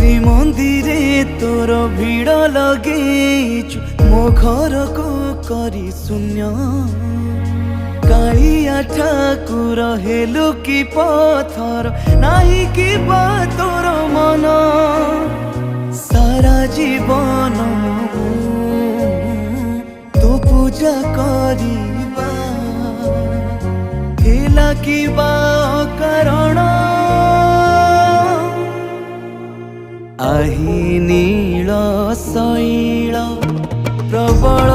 श्रीमंदिरे तोर भिड़ लगेचु मो घर को करी शून्य कालिया ठाकुर हेलु कि पथर नाही कि तोर मन सारा जीवन तो पूजा करिबा हेला कि कारण आही नील शैल प्रबल